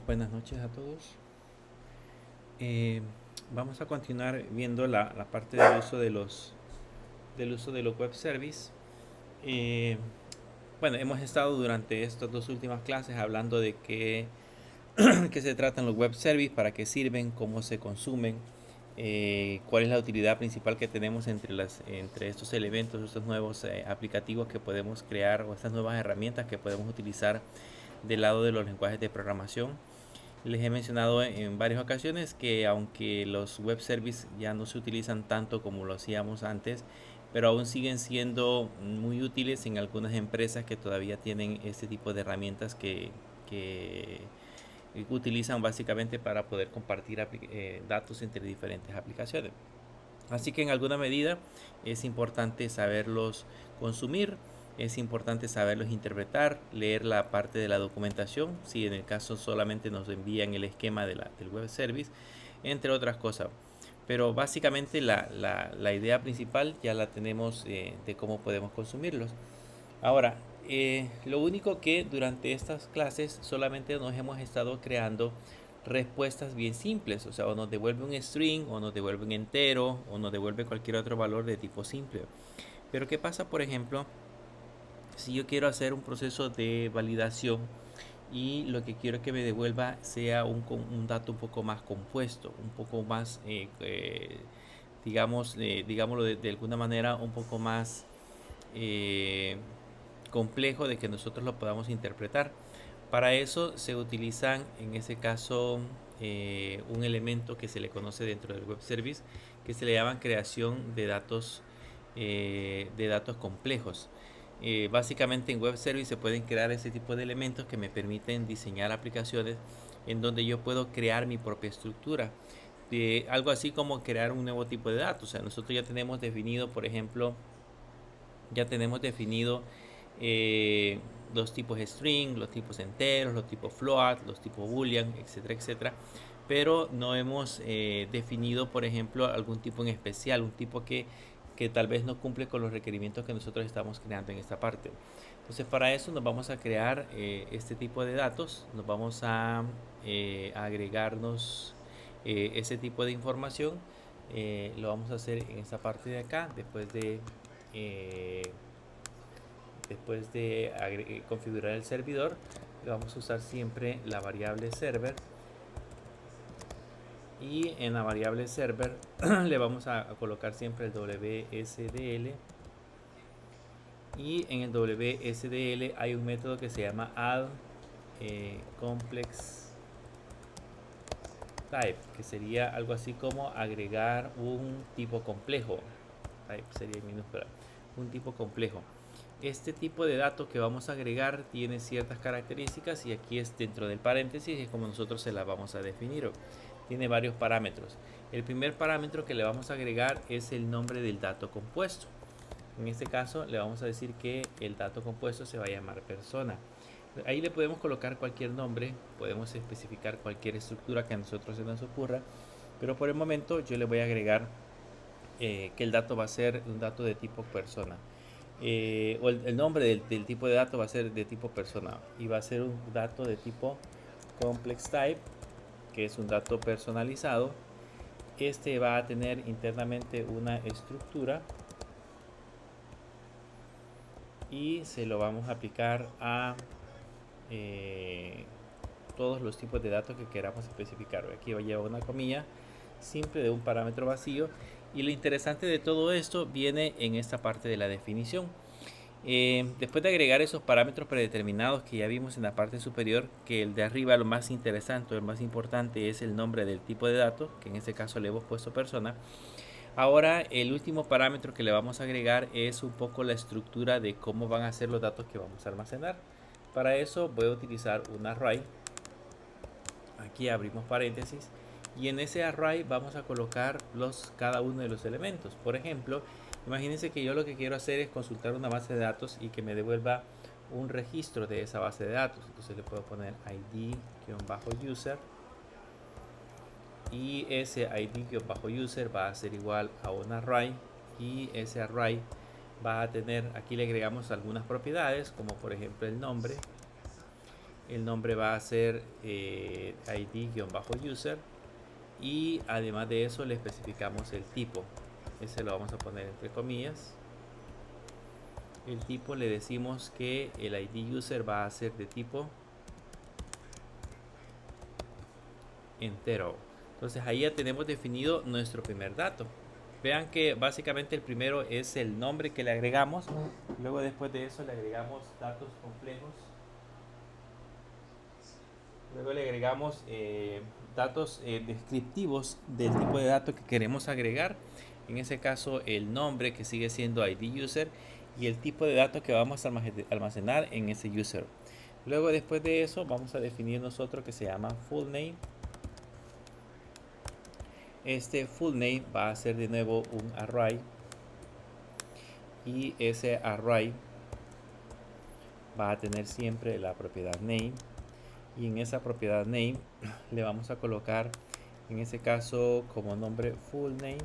Buenas noches a todos. Eh, Vamos a continuar viendo la parte del uso de los web service. Eh, bueno, hemos estado durante estas dos últimas clases hablando de qué se tratan los web service, para qué sirven, cómo se consumen, cuál es la utilidad principal que tenemos entre estos elementos, estos nuevos aplicativos que podemos crear o estas nuevas herramientas que podemos utilizar del lado de los lenguajes de programación. Les he mencionado en varias ocasiones que aunque los web services ya no se utilizan tanto como lo hacíamos antes, pero aún siguen siendo muy útiles en algunas empresas que todavía tienen este tipo de herramientas que utilizan básicamente para poder compartir datos entre diferentes aplicaciones. Así que en alguna medida es importante saberlos consumir, es importante saberlos interpretar, leer la parte de la documentación, si en el caso solamente nos envían el esquema del web service, entre otras cosas. Pero básicamente la idea principal ya la tenemos de cómo podemos consumirlos. Ahora, lo único que durante estas clases solamente nos hemos estado creando respuestas bien simples, o sea, o nos devuelve un string, o nos devuelve un entero, o nos devuelve cualquier otro valor de tipo simple. Pero ¿qué pasa, por ejemplo, si yo quiero hacer un proceso de validación y lo que quiero que me devuelva sea un dato un poco más compuesto, un poco más, digámoslo de alguna manera, un poco más eh, complejo de que nosotros lo podamos interpretar? Para eso se utilizan en ese caso un elemento que se le conoce dentro del web service, que se le llama creación de datos complejos. Básicamente en web service se pueden crear ese tipo de elementos que me permiten diseñar aplicaciones en donde yo puedo crear mi propia estructura. Algo así como crear un nuevo tipo de datos. O sea, nosotros ya tenemos definido, por ejemplo, ya tenemos definido eh, los tipos string, los tipos enteros, los tipos float, los tipos boolean, etcétera, etcétera. Pero no hemos definido, por ejemplo, algún tipo en especial, un tipo que tal vez no cumple con los requerimientos que nosotros estamos creando en esta parte. Entonces, para eso nos vamos a crear este tipo de datos, nos vamos a agregarnos ese tipo de información. Lo vamos a hacer en esta parte de acá, eh, después de configurar el servidor. Vamos a usar siempre la variable server, y en la variable server le vamos a colocar siempre el WSDL, y en el WSDL hay un método que se llama add complex type, que sería algo así como agregar un tipo complejo. Type sería en minúscula, un tipo complejo. Este tipo de datos que vamos a agregar tiene ciertas características, y aquí es dentro del paréntesis, es como nosotros se las vamos a definir. Tiene varios parámetros. El primer parámetro que le vamos a agregar es el nombre del dato compuesto. En este caso le vamos a decir que el dato compuesto se va a llamar persona. Ahí le podemos colocar cualquier nombre, podemos especificar cualquier estructura que a nosotros se nos ocurra, pero por el momento yo le voy a agregar que el dato va a ser un dato de tipo persona. O el nombre del tipo de dato va a ser de tipo persona, y va a ser un dato de tipo complex type, que es un dato personalizado. Este va a tener internamente una estructura, y se lo vamos a aplicar a todos los tipos de datos que queramos especificar. Aquí va a llevar una comilla simple de un parámetro vacío, y lo interesante de todo esto viene en esta parte de la definición. Después de agregar esos parámetros predeterminados que ya vimos en la parte superior, que el de arriba, lo más interesante, el más importante, es el nombre del tipo de datos, que en este caso le hemos puesto persona. Ahora el último parámetro que le vamos a agregar es un poco la estructura de cómo van a ser los datos que vamos a almacenar. Para eso voy a utilizar un array. Aquí abrimos paréntesis, y en ese array vamos a colocar cada uno de los elementos. Por ejemplo, imagínense que yo lo que quiero hacer es consultar una base de datos y que me devuelva un registro de esa base de datos. Entonces le puedo poner id-user, y ese id-user va a ser igual a un array, y ese array va a tener, aquí le agregamos algunas propiedades, como por ejemplo el nombre, El nombre va a ser id-user, y además de eso le especificamos el tipo. Ese lo vamos a poner entre comillas. El tipo le decimos que el id user va a ser de tipo entero. Entonces ahí ya tenemos definido nuestro primer dato. Vean que básicamente el primero es el nombre que le agregamos. Luego después de eso le agregamos datos complejos. Luego le agregamos datos descriptivos del tipo de dato que queremos agregar. En ese caso el nombre, que sigue siendo id user, y el tipo de dato que vamos a almacenar en ese user. Luego después de eso vamos a definir nosotros que se llama full name. Este full name va a ser de nuevo un array, y ese array va a tener siempre la propiedad name, y en esa propiedad name le vamos a colocar en ese caso como nombre full name,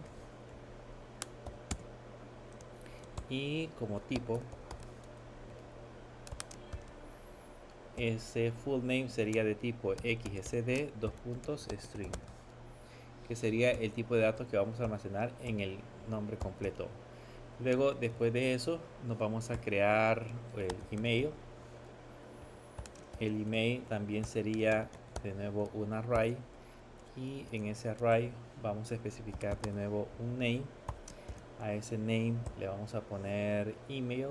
y como tipo ese full name sería de tipo xsd string, que sería el tipo de datos que vamos a almacenar en el nombre completo. Luego después de eso nos vamos a crear el email. El email también sería de nuevo un array, y en ese array vamos a especificar de nuevo un name. A ese name le vamos a poner email,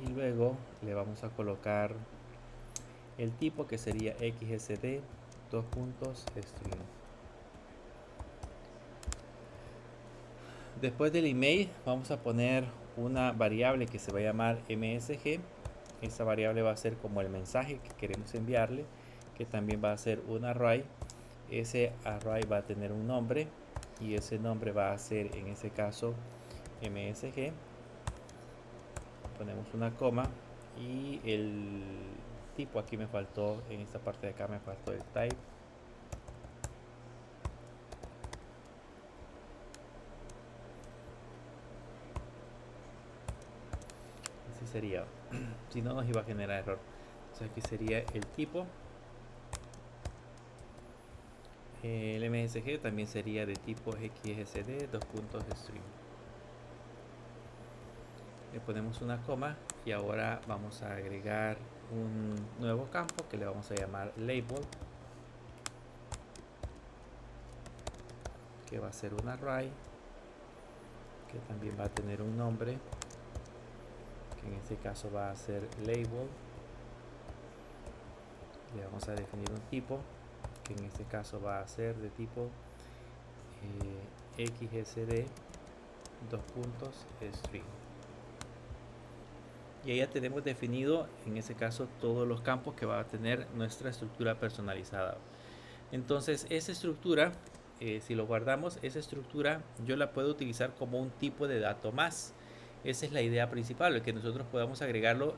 y luego le vamos a colocar el tipo, que sería xsd string. Después del email vamos a poner una variable que se va a llamar msg. Esa variable va a ser como el mensaje que queremos enviarle, que también va a ser un array. Ese array va a tener un nombre, y ese nombre va a ser en ese caso msg. Ponemos una coma, y el tipo, aquí me faltó, en esta parte de acá me faltó el type. Así sería, si no nos iba a generar error. Entonces aquí sería el tipo. El msg también sería de tipo xsd string. Le ponemos una coma, y ahora vamos a agregar un nuevo campo que le vamos a llamar label, que va a ser un array, que también va a tener un nombre, que en este caso va a ser label. Le vamos a definir un tipo, que en este caso va a ser de tipo xsd string. Y ahí ya tenemos definido en ese caso todos los campos que va a tener nuestra estructura personalizada. Entonces esa estructura, si lo guardamos, esa estructura yo la puedo utilizar como un tipo de dato más. Esa es la idea principal, que nosotros podamos agregarlo,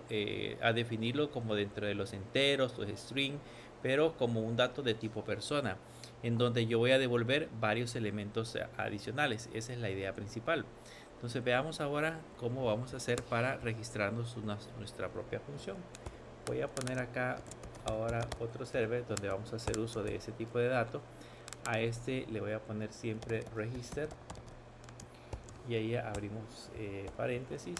a definirlo como dentro de los enteros, los string, pero como un dato de tipo persona, en donde yo voy a devolver varios elementos adicionales. Esa es la idea principal. Entonces veamos ahora cómo vamos a hacer para registrarnos nuestra propia función. Voy a poner acá ahora otro server donde vamos a hacer uso de ese tipo de datos. A este le voy a poner siempre register, y ahí abrimos paréntesis,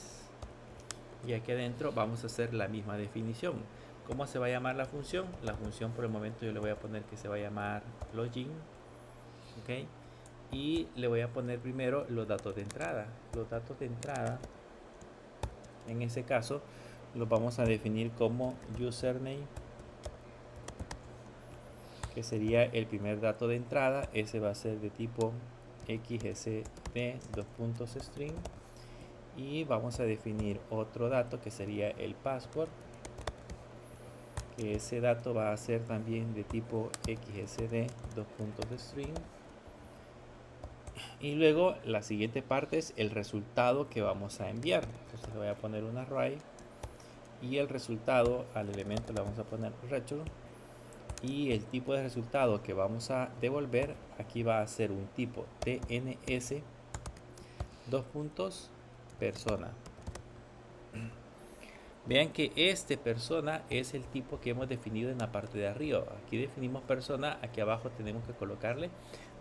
y aquí adentro vamos a hacer la misma definición. ¿Cómo se va a llamar la función? La función por el momento yo le voy a poner que se va a llamar login, ¿ok? Y le voy a poner primero los datos de entrada. Los datos de entrada, en ese caso, los vamos a definir como username, que sería el primer dato de entrada. Ese va a ser de tipo xsd string, y vamos a definir otro dato que sería el password, que ese dato va a ser también de tipo xsd string. Y luego la siguiente parte es el resultado que vamos a enviar. Entonces le voy a poner un array, y el resultado al elemento le vamos a poner return, y el tipo de resultado que vamos a devolver aquí va a ser un tipo tns persona. Vean que este persona es el tipo que hemos definido en la parte de arriba. Aquí definimos persona, aquí abajo tenemos que colocarle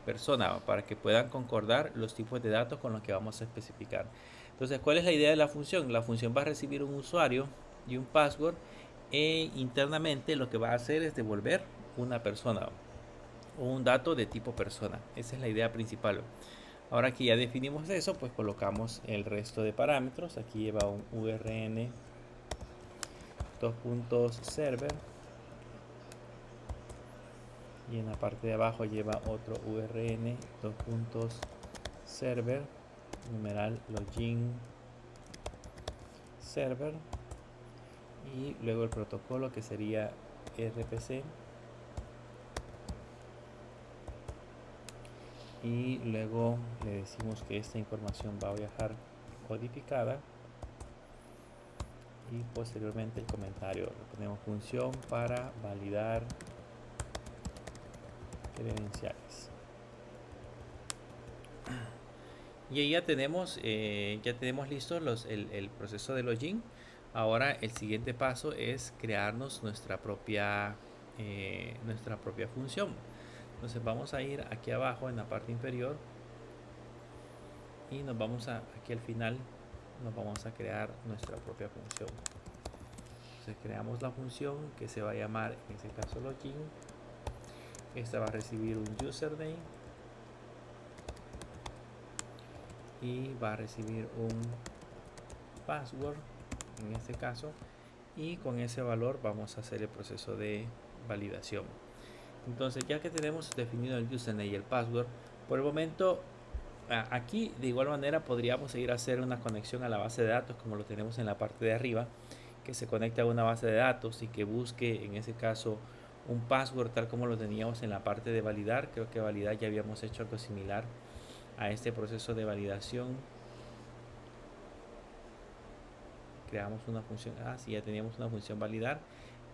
persona para que puedan concordar los tipos de datos con los que vamos a especificar. Entonces, ¿cuál es la idea de la función? La función va a recibir un usuario y un password e internamente lo que va a hacer es devolver una persona o un dato de tipo persona. Esa es la idea principal. Ahora que ya definimos eso, pues colocamos el resto de parámetros. Aquí lleva un URN dos puntos server y en la parte de abajo lleva otro URN dos puntos server numeral login server y luego el protocolo que sería RPC y luego le decimos que esta información va a viajar codificada y posteriormente el comentario. Le ponemos función para validar credenciales. Y ahí ya tenemos listos el proceso de login. Ahora el siguiente paso es crearnos nuestra propia función. Entonces vamos a ir aquí abajo en la parte inferior y nos vamos aquí al final nos vamos a crear nuestra propia función. Entonces creamos la función que se va a llamar en este caso login. Esta va a recibir un username y va a recibir un password en este caso y con ese valor vamos a hacer el proceso de validación. Entonces ya que tenemos definido el username y el password, por el momento aquí de igual manera podríamos seguir a hacer una conexión a la base de datos como lo tenemos en la parte de arriba, que se conecte a una base de datos y que busque en ese caso un password tal como lo teníamos en la parte de validar. Creo que validar ya habíamos hecho algo similar a este proceso de validación. Creamos una función, sí, ya teníamos una función validar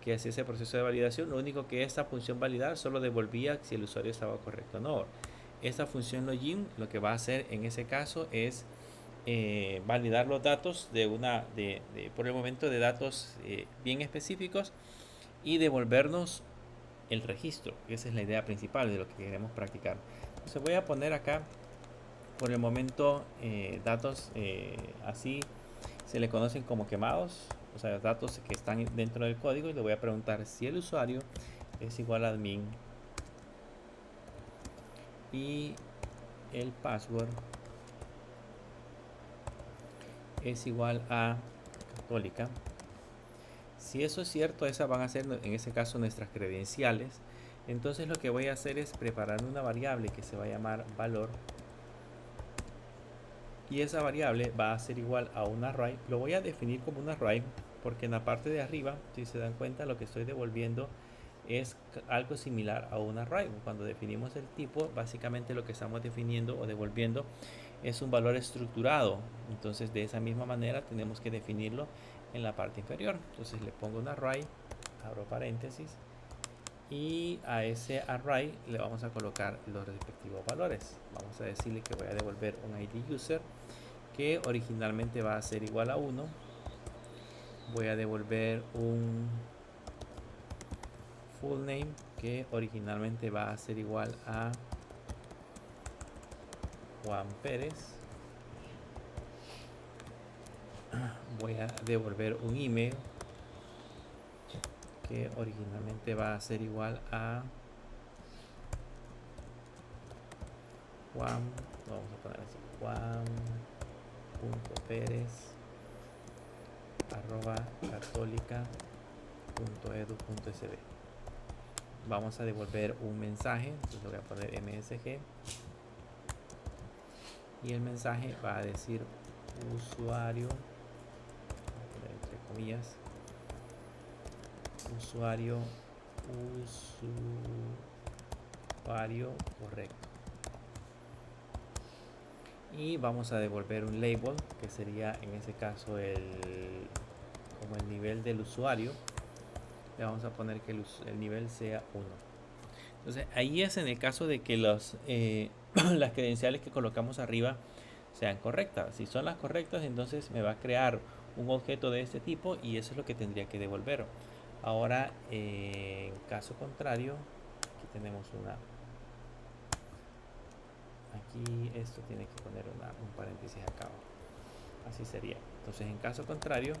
que hacía ese proceso de validación. Lo único que esta función validar solo devolvía si el usuario estaba correcto o no. Esta función login lo que va a hacer en ese caso es validar los datos por el momento de datos bien específicos y devolvernos el registro. Esa es la idea principal de lo que queremos practicar. Entonces voy a poner acá por el momento datos así se le conocen como quemados, o sea, datos que están dentro del código, y le voy a preguntar si el usuario es igual a admin y el password es igual a católica. Si eso es cierto, esas van a ser en ese caso nuestras credenciales. Entonces lo que voy a hacer es preparar una variable que se va a llamar valor y esa variable va a ser igual a un array. Lo voy a definir como un array porque en la parte de arriba, si se dan cuenta, lo que estoy devolviendo es algo similar a un array. Cuando definimos el tipo, básicamente lo que estamos definiendo o devolviendo es un valor estructurado. Entonces de esa misma manera tenemos que definirlo en la parte inferior. Entonces le pongo un array, abro paréntesis, y a ese array le vamos a colocar los respectivos valores. Vamos a decirle que voy a devolver un ID user que originalmente va a ser igual a 1. Voy a devolver un full name que originalmente va a ser igual a Juan Pérez. Voy a devolver un email que originalmente va a ser igual a Juan, vamos a poner así, juan.perez@católica.edu.sb. Vamos a devolver un mensaje, entonces lo voy a poner msg y el mensaje va a decir usuario, entre comillas, usuario correcto. Y vamos a devolver un label que sería en ese caso como el nivel del usuario. Le vamos a poner que el nivel sea 1. Entonces ahí es en el caso de que las credenciales que colocamos arriba sean correctas. Si son las correctas, entonces me va a crear un objeto de este tipo y eso es lo que tendría que devolver. Ahora, en caso contrario, aquí tenemos aquí esto tiene que poner un paréntesis acá abajo. Así sería. Entonces, en caso contrario,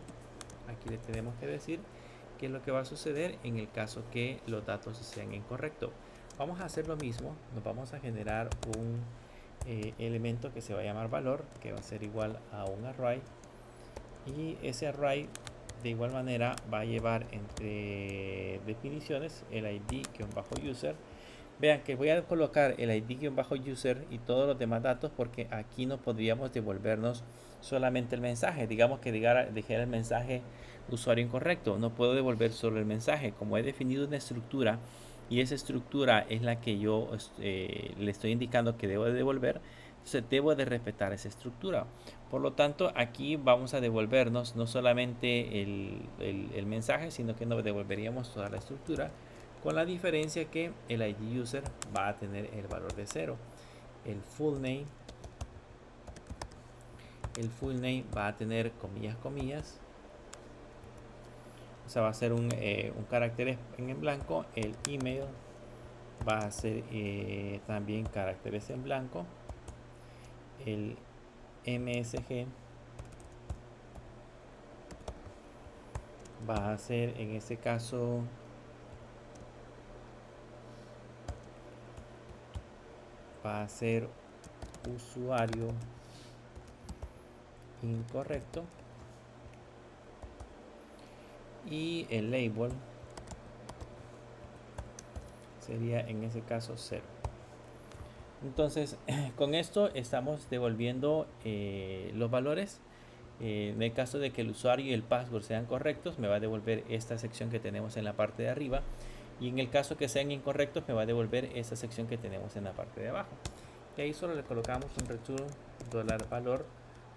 aquí le tenemos que decir qué es lo que va a suceder en el caso que los datos sean incorrectos. Vamos a hacer lo mismo. Nos vamos a generar un elemento que se va a llamar valor, que va a ser igual a un array. Y ese array de igual manera va a llevar entre definiciones el id-user. Vean que voy a colocar el id-user y todos los demás datos porque aquí no podríamos devolvernos solamente el mensaje. Digamos que dijera el mensaje usuario incorrecto. No puedo devolver solo el mensaje. Como he definido una estructura y esa estructura es la que yo le estoy indicando que debo de devolver, entonces debo de respetar esa estructura. Por lo tanto, aquí vamos a devolvernos no solamente el mensaje, sino que nos devolveríamos toda la estructura, con la diferencia que el ID user va a tener el valor de 0. El full name va a tener comillas, comillas. O sea, va a ser un carácter en blanco. El email va a ser también caracteres en blanco. El MSG va a ser en este caso va a ser usuario incorrecto y el label sería en ese caso 0. Entonces con esto estamos devolviendo los valores. En el caso de que el usuario y el password sean correctos, me va a devolver esta sección que tenemos en la parte de arriba, y en el caso que sean incorrectos me va a devolver esta sección que tenemos en la parte de abajo. Y ahí solo le colocamos un return $valor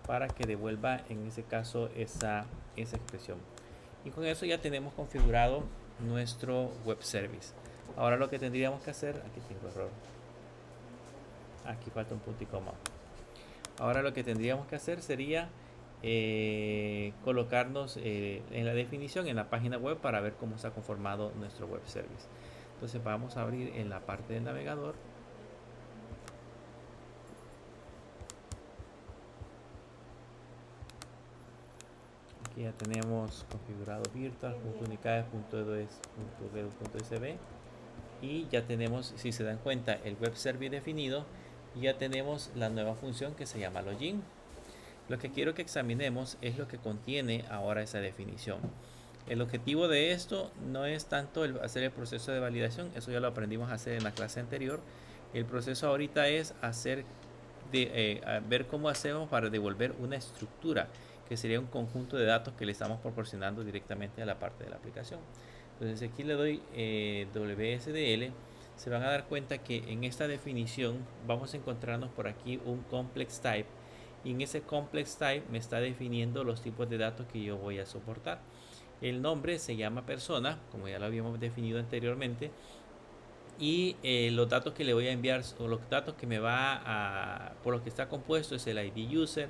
para que devuelva en ese caso esa expresión. Y con eso ya tenemos configurado nuestro web service. Ahora lo que tendríamos que hacer, aquí tengo error, aquí falta un punto y coma. Ahora lo que tendríamos que hacer sería colocarnos en la definición en la página web para ver cómo está conformado nuestro web service. Entonces vamos a abrir en la parte del navegador. Aquí ya tenemos configurado virtual.unicade.edu.sb y ya tenemos, si se dan cuenta, el web service definido, y ya tenemos la nueva función que se llama login. Lo que quiero que examinemos es lo que contiene ahora esa definición. El objetivo de esto no es tanto hacer el proceso de validación, eso ya lo aprendimos a hacer en la clase anterior. El proceso ahorita es ver cómo hacemos para devolver una estructura, que sería un conjunto de datos que le estamos proporcionando directamente a la parte de la aplicación. Entonces aquí le doy WSDL. Se van a dar cuenta que en esta definición vamos a encontrarnos por aquí un complex type, y en ese complex type me está definiendo los tipos de datos que yo voy a soportar. El nombre se llama persona, como ya lo habíamos definido anteriormente, y los datos que le voy a enviar, o los datos que me va por los que está compuesto, es el ID user,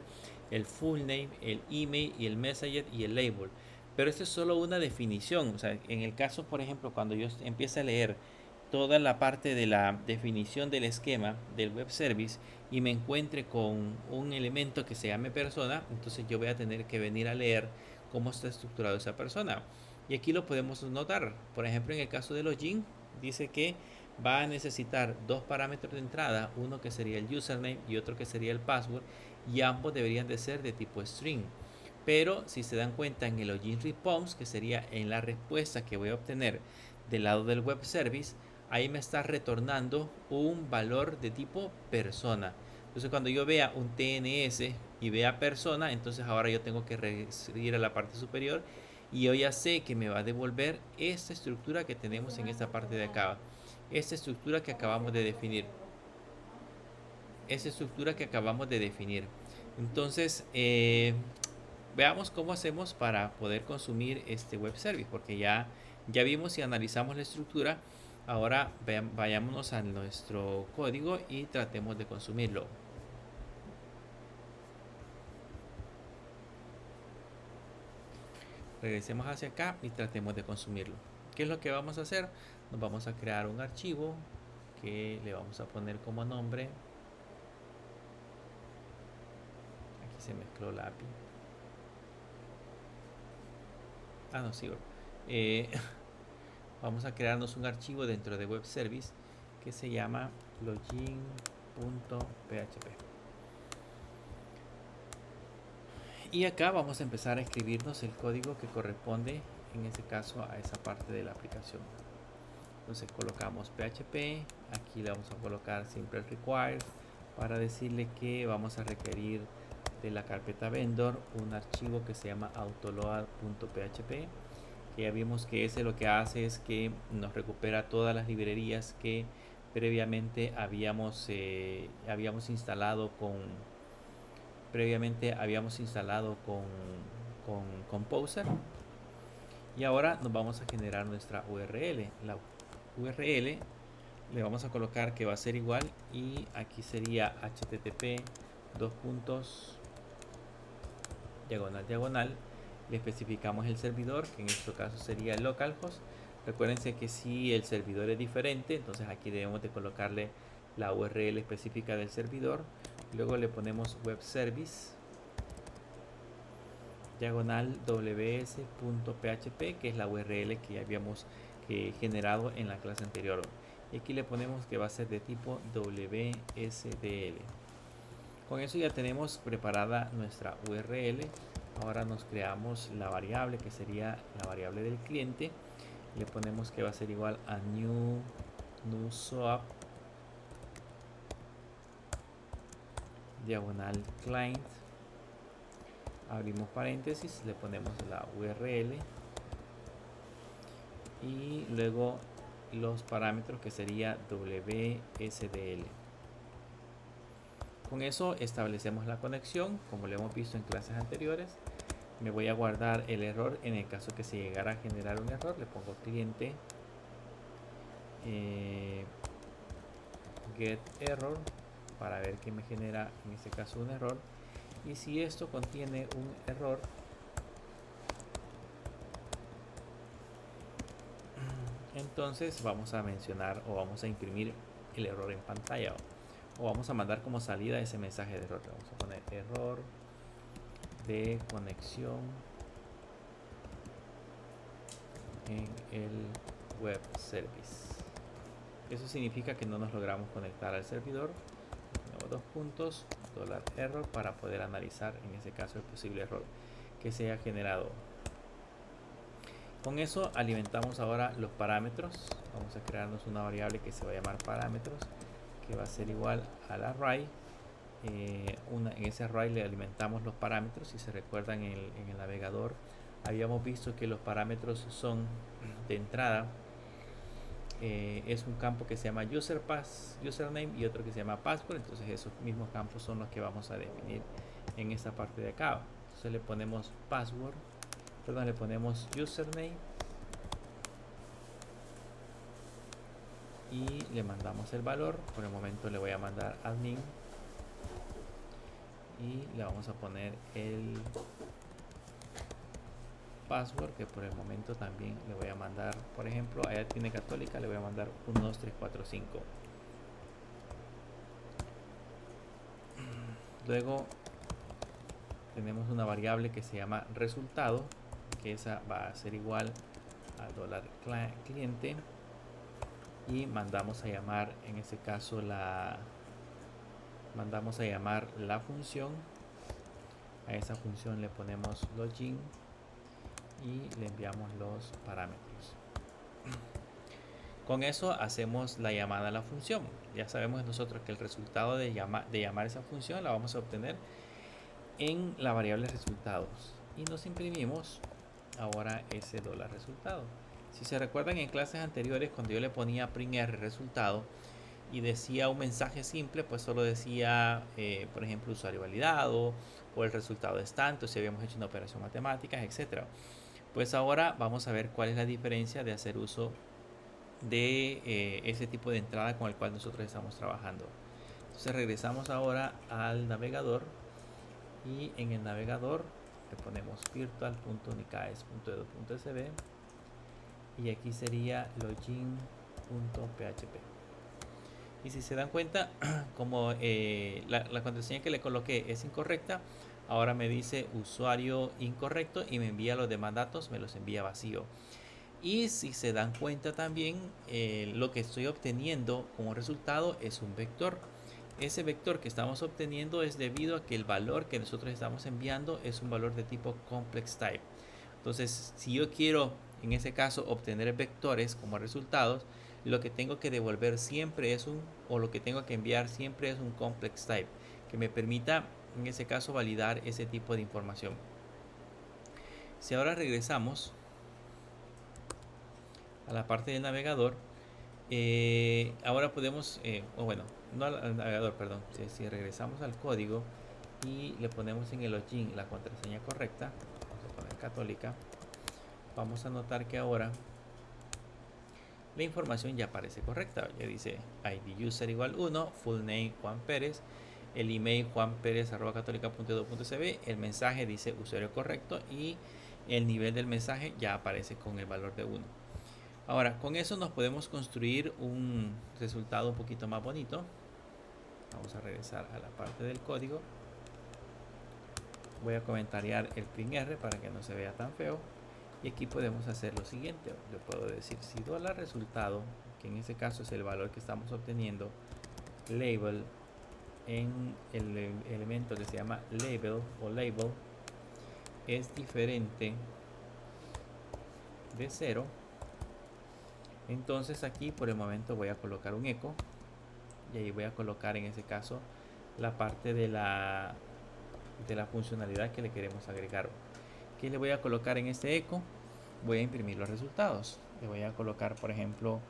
el full name, el email y el messenger y el label. Pero esto es solo una definición. O sea, en el caso, por ejemplo, cuando yo empiece a leer toda la parte de la definición del esquema del web service y me encuentre con un elemento que se llame persona, entonces yo voy a tener que venir a leer cómo está estructurado esa persona. Y aquí lo podemos notar. Por ejemplo, en el caso de login, dice que va a necesitar dos parámetros de entrada, uno que sería el username y otro que sería el password, y ambos deberían de ser de tipo string. Pero si se dan cuenta, en el login response, que sería en la respuesta que voy a obtener del lado del web service, ahí me está retornando un valor de tipo persona. Entonces cuando yo vea un TNS y vea persona, entonces ahora yo tengo que ir a la parte superior y yo ya sé que me va a devolver esta estructura que tenemos en esta parte de acá, esta estructura que acabamos de definir, entonces veamos cómo hacemos para poder consumir este web service, porque ya vimos y analizamos la estructura. Ahora vayámonos a nuestro código y tratemos de consumirlo. Regresemos hacia acá y tratemos de consumirlo. ¿Qué es lo que vamos a hacer? Nos vamos a crear un archivo que le vamos a poner como nombre. Aquí se mezcló la API. Ah, no, sí. Vamos a crearnos un archivo dentro de web service que se llama login.php. Y acá vamos a empezar a escribirnos el código que corresponde en este caso a esa parte de la aplicación. Entonces colocamos PHP, aquí le vamos a colocar simple requires para decirle que vamos a requerir de la carpeta vendor un archivo que se llama autoload.php, que ya vimos que ese lo que hace es que nos recupera todas las librerías que previamente habíamos instalado con Composer. Y ahora nos vamos a generar nuestra URL. La URL le vamos a colocar que va a ser igual, y aquí sería http diagonal. Le especificamos el servidor, que en este caso sería el localhost. Recuérdense que si el servidor es diferente, entonces aquí debemos de colocarle la URL específica del servidor. Luego le ponemos web service ws.php, que es la URL que ya habíamos generado en la clase anterior. Y aquí le ponemos que va a ser de tipo WSDL. Con eso ya tenemos preparada nuestra URL. Ahora nos creamos la variable que sería la variable del cliente. Le ponemos que va a ser igual a new swap client. Abrimos paréntesis, le ponemos la URL y luego los parámetros que sería WSDL. Con eso establecemos la conexión, como lo hemos visto en clases anteriores. Me voy a guardar el error en el caso que se llegara a generar un error. Le pongo cliente get error para ver que me genera en este caso un error. Y si esto contiene un error, entonces vamos a mencionar o vamos a imprimir el error en pantalla, o vamos a mandar como salida ese mensaje de error. Vamos a poner error de conexión en el web service. Eso significa que no nos logramos conectar al servidor. Tenemos dos puntos, $error, para poder analizar en ese caso el posible error que se haya generado. Con eso alimentamos ahora los parámetros. Vamos a crearnos una variable que se va a llamar parámetros, que va a ser igual al array. En ese array le alimentamos los parámetros. Si se recuerdan, en el navegador habíamos visto que los parámetros son de entrada. Es un campo que se llama username y otro que se llama password. Entonces esos mismos campos son los que vamos a definir en esta parte de acá. Entonces le ponemos le ponemos username y le mandamos el valor. Por el momento le voy a mandar admin y le vamos a poner el password, que por el momento también le voy a mandar, por ejemplo, allá tiene Católica, le voy a mandar 1, 2, 3, 4, 5. Luego tenemos una variable que se llama resultado, que esa va a ser igual a $cliente, y mandamos a llamar en este caso la función. A esa función le ponemos login y le enviamos los parámetros. Con eso hacemos la llamada a la función. Ya sabemos nosotros que el resultado de llamar esa función la vamos a obtener en la variable resultados, y nos imprimimos ahora ese $resultado. Si se recuerdan, en clases anteriores, cuando yo le ponía print r resultado y decía un mensaje simple, pues solo decía por ejemplo usuario validado, o el resultado es tanto, si habíamos hecho una operación matemática, etcétera. Pues ahora vamos a ver cuál es la diferencia de hacer uso de ese tipo de entrada con el cual nosotros estamos trabajando. Entonces regresamos ahora al navegador, y en el navegador le ponemos virtual.unicaes.edu.sb y aquí sería login.php. Y si se dan cuenta, como la contraseña que le coloqué es incorrecta, ahora me dice usuario incorrecto y me envía los demás datos, me los envía vacío. Y si se dan cuenta también, lo que estoy obteniendo como resultado es un vector. Ese vector que estamos obteniendo es debido a que el valor que nosotros estamos enviando es un valor de tipo complex type. Entonces, si yo quiero, en ese caso, obtener vectores como resultados, lo que tengo que devolver siempre es o lo que tengo que enviar siempre es un complex type, que me permita, en ese caso, validar ese tipo de información. Si ahora regresamos a la parte del navegador, ahora podemos, bueno, no al navegador, perdón, si regresamos al código y le ponemos en el login la contraseña correcta, vamos a poner católica, vamos a notar que ahora la información ya aparece correcta. Ya dice ID user igual 1, full name Juan Pérez, el email juanperez@católica.edu.sb, el mensaje dice usuario correcto y el nivel del mensaje ya aparece con el valor de 1. Ahora, con eso nos podemos construir un resultado un poquito más bonito. Vamos a regresar a la parte del código. Voy a comentariar el print R para que no se vea tan feo. Y aquí podemos hacer lo siguiente. Le puedo decir si $resultado, que en este caso es el valor que estamos obteniendo, label, en el elemento que se llama label o label, es diferente de 0. Entonces aquí por el momento voy a colocar un eco. Y ahí voy a colocar en ese caso la parte de la funcionalidad que le queremos agregar. ¿Qué le voy a colocar en este eco? Voy a imprimir los resultados. Le voy a colocar, por ejemplo,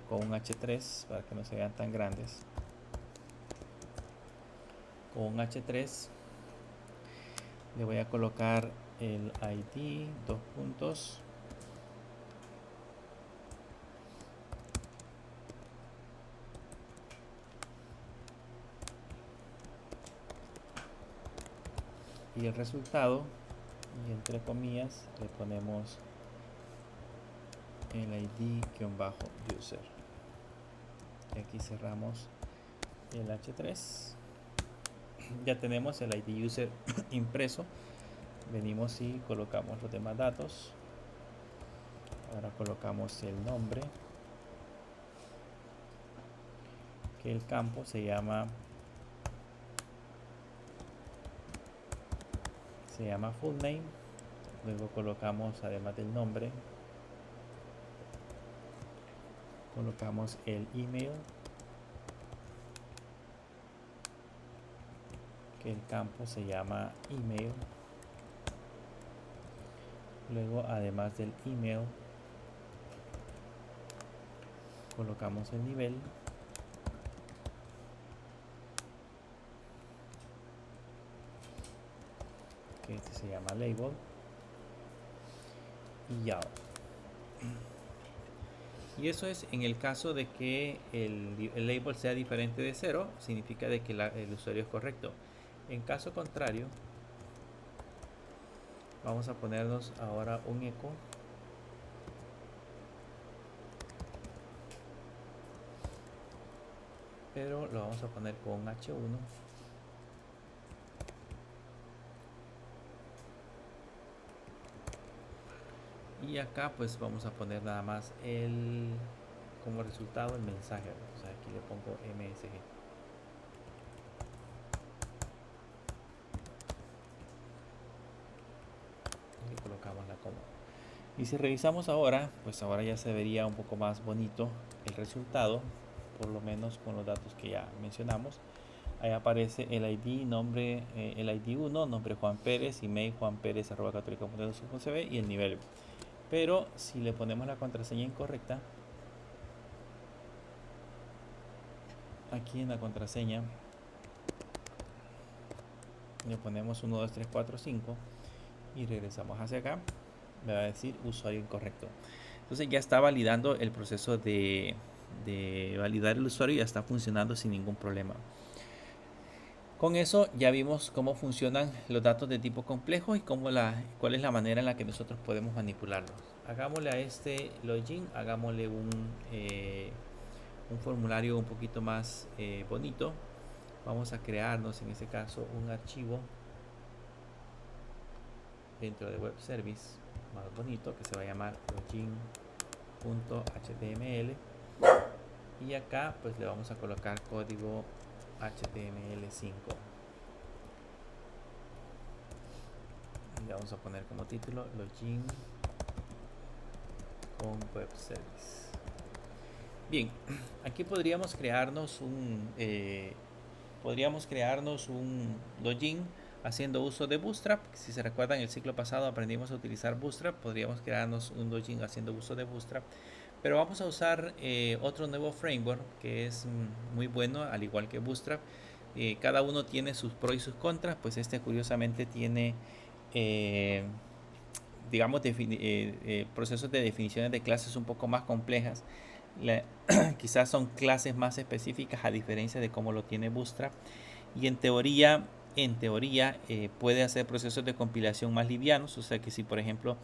con un H3 para que no se vean tan grandes. Con un H3 le voy a colocar el ID, 2 puntos. Y el resultado, y entre comillas le ponemos el ID-user. Y aquí cerramos el H3. Ya tenemos el ID user impreso. Venimos y colocamos los demás datos. Ahora colocamos el nombre, que el campo se llama full name. Luego colocamos, además del nombre, colocamos el email, que el campo se llama email. Luego, además del email, colocamos el nivel, que este se llama label, y ya. Y eso es en el caso de que el label sea diferente de 0, significa de que el usuario es correcto. En caso contrario, vamos a ponernos ahora un eco. Pero lo vamos a poner con H1. Y acá pues vamos a poner nada más como resultado el mensaje. O sea, aquí le pongo MSG. Y colocamos la coma. Y si revisamos ahora, pues ahora ya se vería un poco más bonito el resultado, por lo menos con los datos que ya mencionamos. Ahí aparece el ID, nombre, el ID 1, nombre Juan Pérez, email juanperez@católica.edu.sb y el nivel. Pero si le ponemos la contraseña incorrecta, aquí en la contraseña le ponemos 1, 2, 3, 4, 5 y regresamos hacia acá, me va a decir usuario incorrecto. Entonces ya está validando el proceso de validar el usuario, ya está funcionando sin ningún problema. Con eso ya vimos cómo funcionan los datos de tipo complejo y cuál es la manera en la que nosotros podemos manipularlos. Hagámosle a este login, hagámosle un formulario un poquito más bonito. Vamos a crearnos en este caso un archivo dentro de web service más bonito que se va a llamar login.html y acá pues le vamos a colocar código HTML5. Le vamos a poner como título login con web service. Bien, aquí podríamos crearnos un login haciendo uso de Bootstrap. Si se recuerdan, el ciclo pasado aprendimos a utilizar Bootstrap. Podríamos crearnos un login haciendo uso de Bootstrap. Pero vamos a usar otro nuevo framework que es muy bueno, al igual que Bootstrap. Cada uno tiene sus pros y sus contras. Pues este curiosamente tiene, digamos, procesos de definiciones de clases un poco más complejas. Quizás son clases más específicas a diferencia de cómo lo tiene Bootstrap. Y en teoría puede hacer procesos de compilación más livianos. O sea que si por ejemplo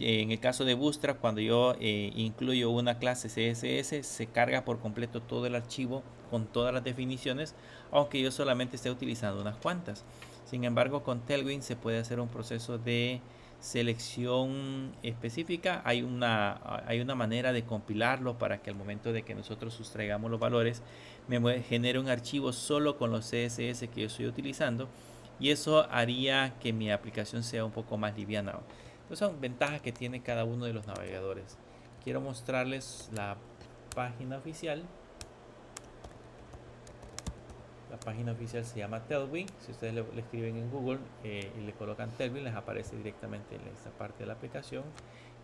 en el caso de Bootstrap, cuando yo incluyo una clase CSS, se carga por completo todo el archivo con todas las definiciones, aunque yo solamente esté utilizando unas cuantas. Sin embargo, con Tailwind se puede hacer un proceso de selección específica. Hay una manera de compilarlo para que al momento de que nosotros sustraigamos los valores, me genere un archivo solo con los CSS que yo estoy utilizando, y eso haría que mi aplicación sea un poco más liviana. Entonces son ventajas que tiene cada uno de los navegadores. Quiero mostrarles la página oficial. La página oficial se llama Tailwind. Si ustedes le escriben en Google y le colocan Tailwind, les aparece directamente en esta parte de la aplicación.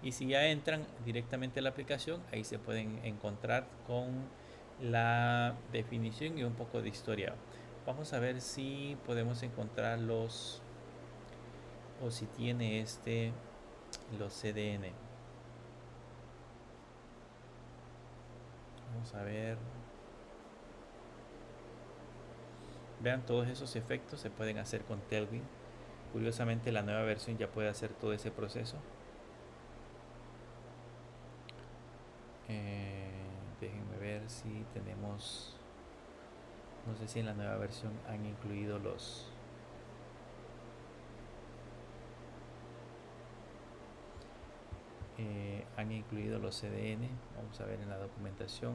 Y si ya entran directamente a la aplicación, ahí se pueden encontrar con la definición y un poco de historia. Vamos a ver si podemos encontrarlos o si tiene los CDN. Vamos a ver. Vean, todos esos efectos se pueden hacer con Tailwind. Curiosamente la nueva versión ya puede hacer todo ese proceso. Déjenme ver si tenemos, no sé si en la nueva versión han incluido los CDN. Vamos a ver en la documentación.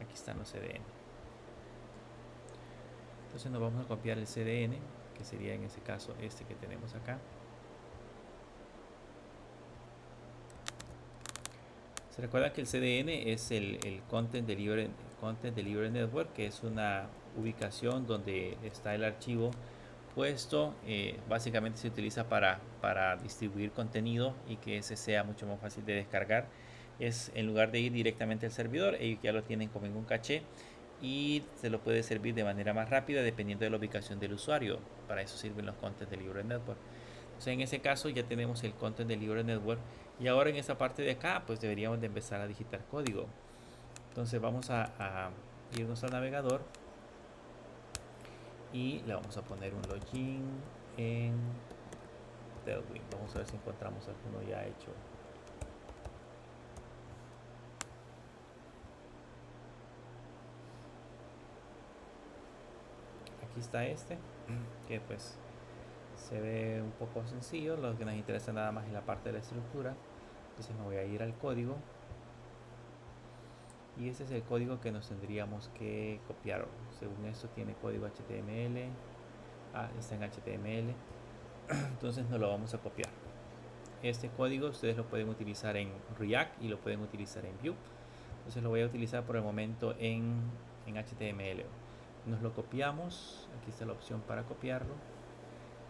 Aquí están los CDN. Entonces nos vamos a copiar el CDN, que sería en ese caso este que tenemos acá. Se recuerda que el CDN es el Content Delivery Network, que es una ubicación donde está el archivo puesto. Básicamente se utiliza para distribuir contenido y que ese sea mucho más fácil de descargar. Es en lugar de ir directamente al servidor, ellos ya lo tienen como en un caché y se lo puede servir de manera más rápida dependiendo de la ubicación del usuario. Para eso sirven los Content Delivery Network. Entonces en ese caso ya tenemos el Content Delivery Network y ahora en esa parte de acá pues deberíamos de empezar a digitar código. Entonces vamos a irnos al navegador y le vamos a poner un login en Tailwind. Vamos a ver si encontramos alguno ya hecho. Aquí está este, que pues se ve un poco sencillo. Lo que nos interesa nada más es la parte de la estructura. Entonces me voy a ir al código y ese es el código que nos tendríamos que copiar. Según esto tiene código HTML. Está en HTML. Entonces no lo vamos a copiar. Este código ustedes lo pueden utilizar en React y lo pueden utilizar en Vue. Entonces lo voy a utilizar por el momento en HTML. Nos lo copiamos. Aquí está la opción para copiarlo.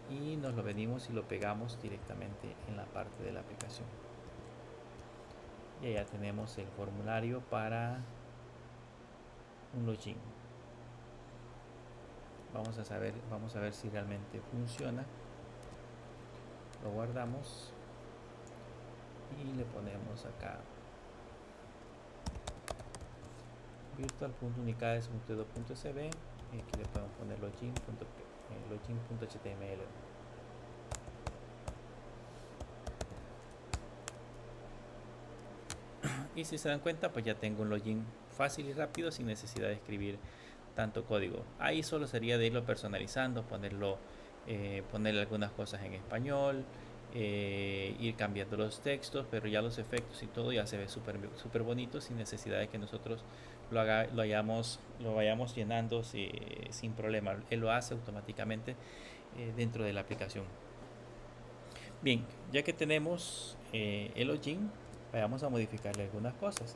Y nos lo venimos y lo pegamos directamente en la parte de la aplicación. Y ya tenemos el formulario para un login. Vamos a ver si realmente funciona. Lo guardamos y le ponemos acá virtual.unicades.edu.sb Aquí le podemos poner login.html. Y si se dan cuenta, pues ya tengo un login fácil y rápido sin necesidad de escribir tanto código. Ahí solo sería de irlo personalizando, ponerle algunas cosas en español, ir cambiando los textos, pero ya los efectos y todo ya se ve súper bonito sin necesidad de que nosotros lo vayamos llenando sin problema. Él lo hace automáticamente dentro de la aplicación. Bien, ya que tenemos el login, vamos a modificarle algunas cosas.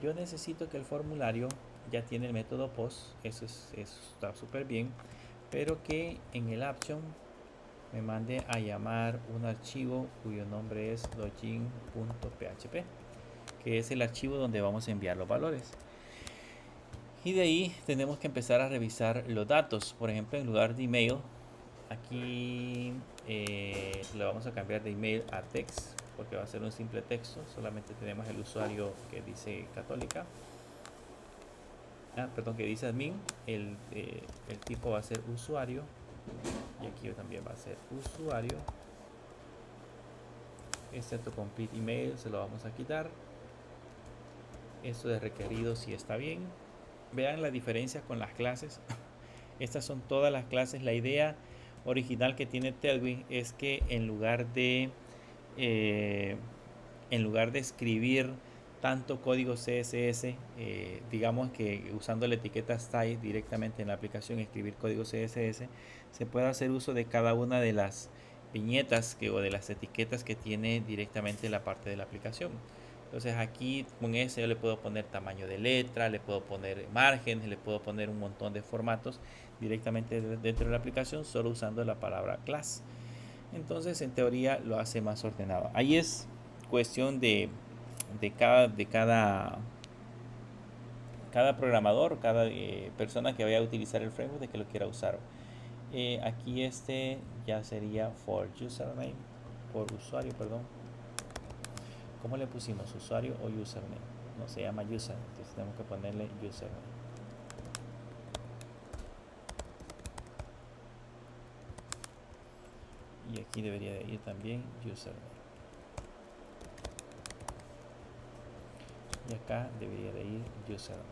Yo necesito que el formulario ya tiene el método post, eso está súper bien, pero que en el action me mande a llamar un archivo cuyo nombre es login.php, que es el archivo donde vamos a enviar los valores. Y de ahí tenemos que empezar a revisar los datos. Por ejemplo, en lugar de email, aquí le vamos a cambiar de email a text, porque va a ser un simple texto. Solamente tenemos el usuario que dice católica. Perdón, que dice admin. El tipo va a ser usuario. Y aquí también va a ser usuario. Este autocomplete email se lo vamos a quitar. Esto de requerido si está bien. Vean la diferencia con las clases. Estas son todas las clases. La idea original que tiene Tailwind es que en lugar de escribir tanto código CSS, digamos que usando la etiqueta style directamente en la aplicación, escribir código CSS, se puede hacer uso de cada una de las viñetas o de las etiquetas que tiene directamente la parte de la aplicación. Entonces aquí con ese yo le puedo poner tamaño de letra, le puedo poner márgenes, le puedo poner un montón de formatos directamente dentro de la aplicación solo usando la palabra class. Entonces en teoría lo hace más ordenado. Ahí es cuestión de cada programador, cada persona que vaya a utilizar el framework, de que lo quiera usar. Aquí este ya sería for username, por usuario, perdón. ¿Cómo le pusimos? ¿Usuario o username? No, se llama user, entonces tenemos que ponerle username. Y aquí debería de ir también username. Y acá debería de ir username.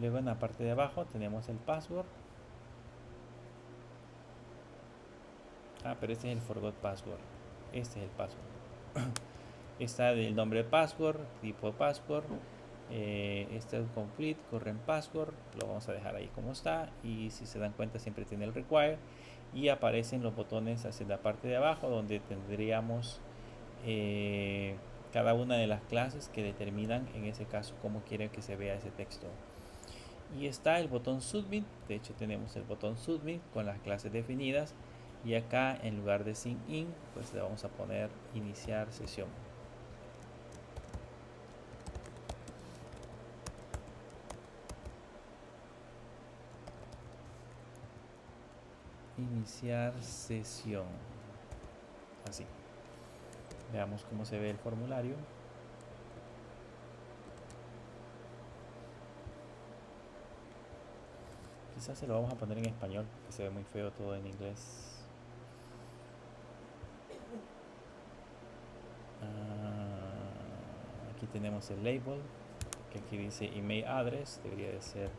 Luego en la parte de abajo tenemos el password. Pero este es el forgot password. Este es el password. Está el nombre de password, tipo de password. Este es complete, current password. Lo vamos a dejar ahí como está. Y si se dan cuenta siempre tiene el require. Y aparecen los botones hacia la parte de abajo donde tendríamos cada una de las clases que determinan en ese caso cómo quieren que se vea ese texto. Y está el botón submit. De hecho tenemos el botón submit con las clases definidas. Y acá en lugar de sign in, pues le vamos a poner iniciar sesión. Iniciar sesión. Así. Veamos cómo se ve el formulario. Quizás se lo vamos a poner en español, que se ve muy feo todo en inglés. Aquí tenemos el label, que aquí dice email address, debería de ser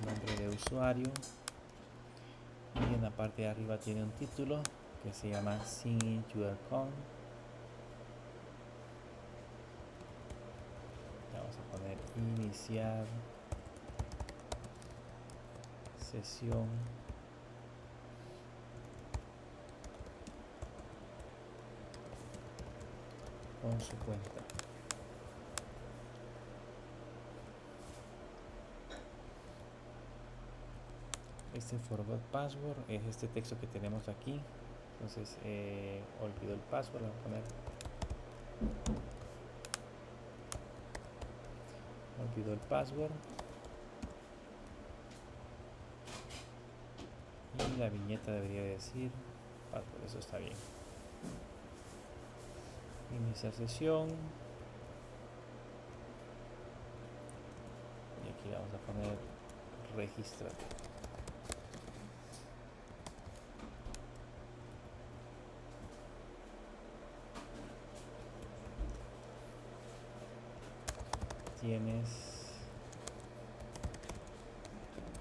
nombre de usuario. Y en la parte de arriba tiene un título que se llama Sign in your account. Vamos a poner iniciar sesión. Con su cuenta. Este forgot password es este texto que tenemos aquí. Entonces olvido el password, lo voy a poner. Olvido el password. Y la viñeta debería decir password, eso está bien. Iniciar sesión. poner regístrate. Tienes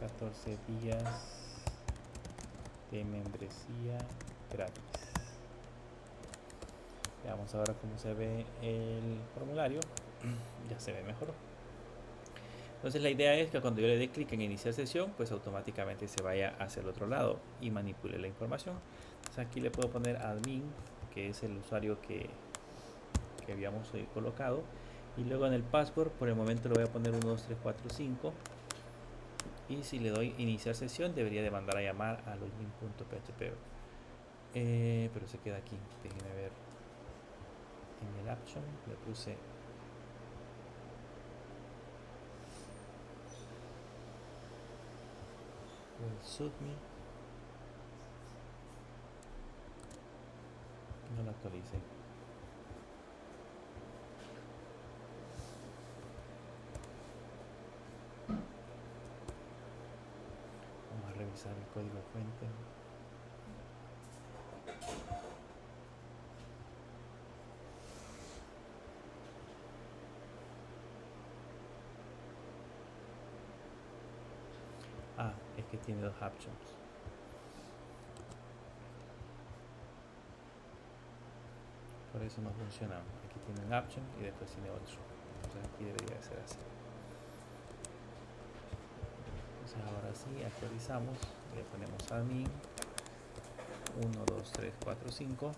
14 días de membresía gratis. Veamos ahora cómo se ve el formulario. Ya se ve mejor. Entonces la idea es que cuando yo le dé clic en iniciar sesión, pues automáticamente se vaya hacia el otro lado y manipule la información. Entonces aquí le puedo poner admin, que es el usuario que habíamos colocado. Y luego en el password, por el momento le voy a poner 12345. Y si le doy iniciar sesión, debería de mandar a llamar a login.php. Pero se queda aquí. Déjenme ver. En el action le puse submit. No lo actualicé. Vamos a revisar el código fuente. Ah, es que tiene dos options. Por eso no funciona. Aquí tiene un option y después tiene otro. Entonces aquí debería ser así. Entonces ahora sí, actualizamos. Le ponemos admin 1, 2, 3, 4, 5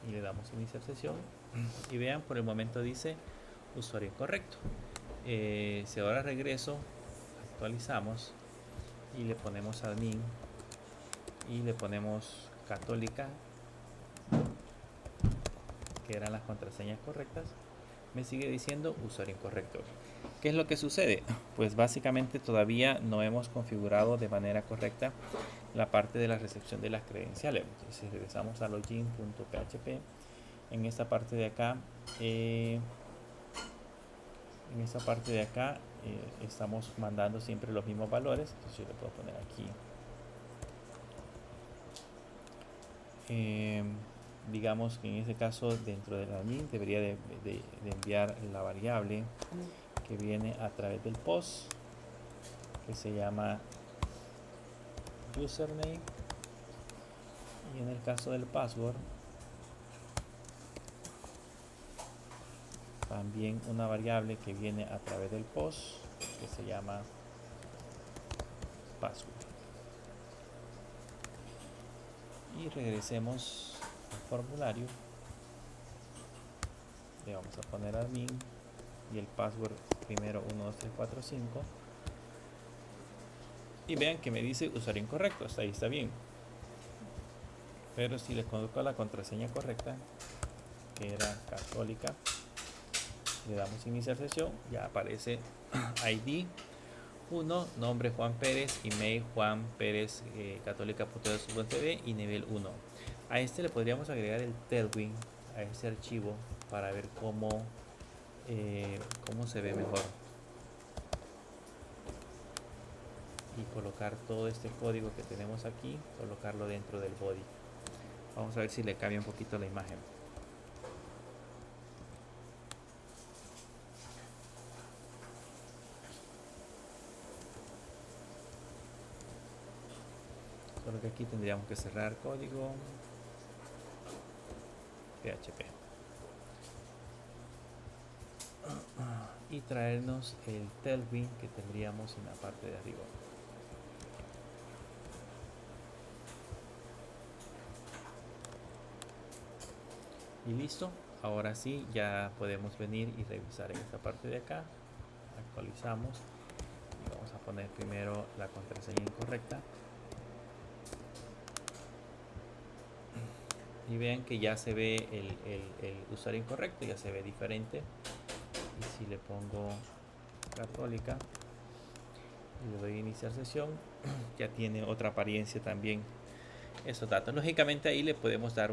y le damos iniciar sesión. Y vean, por el momento dice usuario incorrecto. Si ahora regreso, actualizamos y le ponemos admin y le ponemos católica, que eran las contraseñas correctas, me sigue diciendo usuario incorrecto. ¿Qué es lo que sucede? Pues básicamente todavía no hemos configurado de manera correcta la parte de la recepción de las credenciales. Entonces regresamos a login.php. En esta parte de acá estamos mandando siempre los mismos valores. Entonces yo le puedo poner aquí digamos que en este caso dentro del admin debería de enviar la variable que viene a través del post, que se llama username, y en el caso del password también una variable que viene a través del post, que se llama password. Y regresemos al formulario. Le vamos a poner admin y el password primero 12345. Y vean que me dice usuario incorrecto. Hasta ahí está bien. Pero si le coloco la contraseña correcta, que era católica, le damos iniciar sesión, ya aparece ID 1, nombre Juan Pérez, email Juan Pérez católica.edu.tv y nivel 1. A este le podríamos agregar el Tailwind a este archivo para ver cómo se ve mejor y colocar todo este código que tenemos aquí, colocarlo dentro del body. Vamos a ver si le cambia un poquito la imagen. Solo que aquí tendríamos que cerrar código PHP y traernos el Tailwind que tendríamos en la parte de arriba. Y listo, ahora sí ya podemos venir y revisar en esta parte de acá. Actualizamos y vamos a poner primero la contraseña incorrecta. Y vean que ya se ve el usuario incorrecto, ya se ve diferente. Y si le pongo católica y le doy iniciar sesión, ya tiene otra apariencia también esos datos. Lógicamente ahí le podemos dar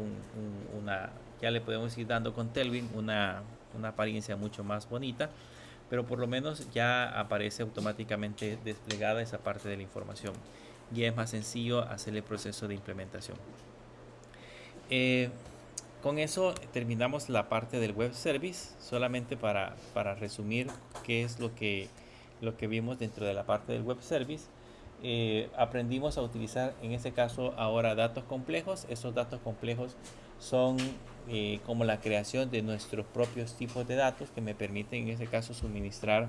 ya le podemos ir dando con Tailwind una apariencia mucho más bonita, pero por lo menos ya aparece automáticamente desplegada esa parte de la información. Ya es más sencillo hacer el proceso de implementación. Eh, con eso terminamos la parte del web service, solamente para resumir qué es lo que vimos dentro de la parte del web service. Aprendimos a utilizar en este caso ahora datos complejos. Esos datos complejos son como la creación de nuestros propios tipos de datos que me permiten en este caso suministrar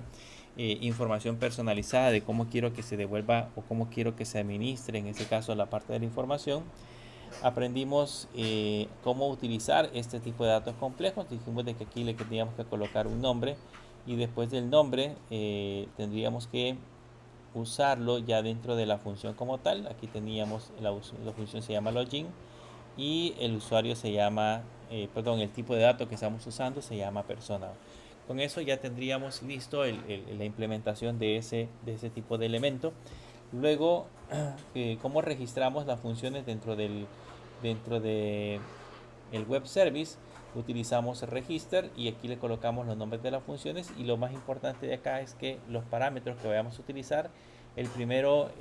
información personalizada de cómo quiero que se devuelva o cómo quiero que se administre en este caso la parte de la información. Aprendimos cómo utilizar este tipo de datos complejos. Dijimos de que aquí le teníamos que colocar un nombre y después del nombre tendríamos que usarlo ya dentro de la función como tal. Aquí teníamos la función se llama login y el usuario se llama, el tipo de datos que estamos usando se llama persona. Con eso ya tendríamos listo la implementación de ese tipo de elemento. Luego, cómo registramos las funciones dentro de el web service. Utilizamos el register y aquí le colocamos los nombres de las funciones, y lo más importante de acá es que los parámetros que vayamos a utilizar, el primero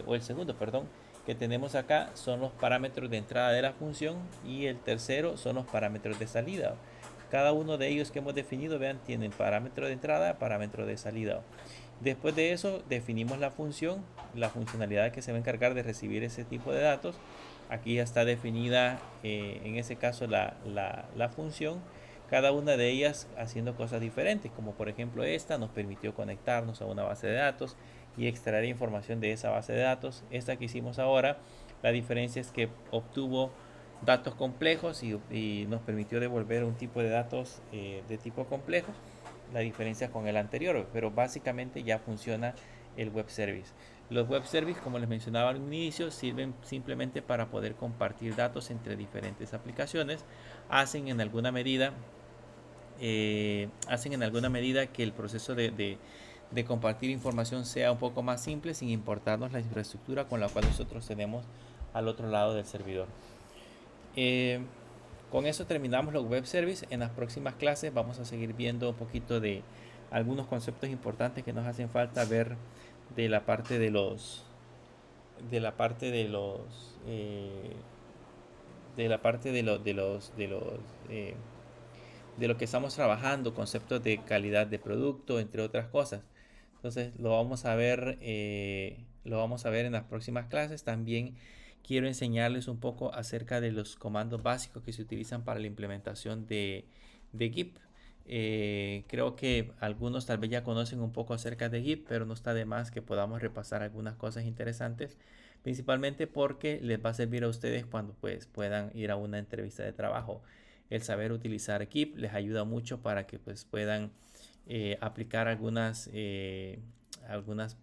o el segundo, perdón, que tenemos acá son los parámetros de entrada de la función y el tercero son los parámetros de salida. Cada uno de ellos que hemos definido, vean, tienen parámetro de entrada, parámetro de salida. Después de eso definimos la función, la funcionalidad que se va a encargar de recibir ese tipo de datos. Aquí ya está definida en ese caso la función, cada una de ellas haciendo cosas diferentes, como por ejemplo esta nos permitió conectarnos a una base de datos y extraer información de esa base de datos. Esta que hicimos ahora, la diferencia es que obtuvo datos complejos y nos permitió devolver un tipo de datos de tipo complejo. La diferencia con el anterior, pero básicamente ya funciona el web service. Los web service, como les mencionaba al inicio, sirven simplemente para poder compartir datos entre diferentes aplicaciones. Hacen en alguna medida que el proceso de compartir información sea un poco más simple, sin importarnos la infraestructura con la cual nosotros tenemos al otro lado del servidor. Eh, con eso terminamos los web service. En las próximas clases vamos a seguir viendo un poquito de algunos conceptos importantes que nos hacen falta ver de la parte de los de la parte de los de la parte eh, de lo que estamos trabajando, conceptos de calidad de producto, entre otras cosas. Entonces lo vamos a ver en las próximas clases. También quiero enseñarles un poco acerca de los comandos básicos que se utilizan para la implementación de GIP. Creo que algunos tal vez ya conocen un poco acerca de GIP, pero no está de más que podamos repasar algunas cosas interesantes, principalmente porque les va a servir a ustedes cuando pues puedan ir a una entrevista de trabajo. El saber utilizar GIP les ayuda mucho para que pues puedan aplicar algunas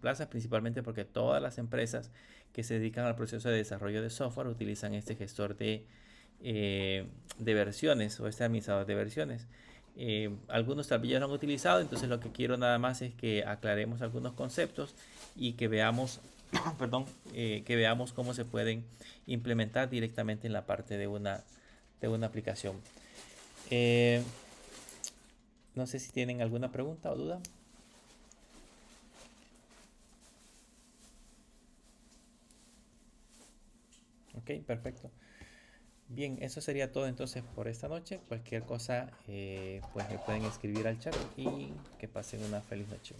plazas, principalmente porque todas las empresas que se dedican al proceso de desarrollo de software utilizan este gestor de versiones o este administrador de versiones. Algunos tal vez ya lo han utilizado, entonces lo que quiero nada más es que aclaremos algunos conceptos y que veamos, perdón, que veamos cómo se pueden implementar directamente en la parte de una aplicación. No sé si tienen alguna pregunta o duda. Ok, perfecto. Bien, eso sería todo entonces por esta noche. Cualquier cosa, pues me pueden escribir al chat y que pasen una feliz noche.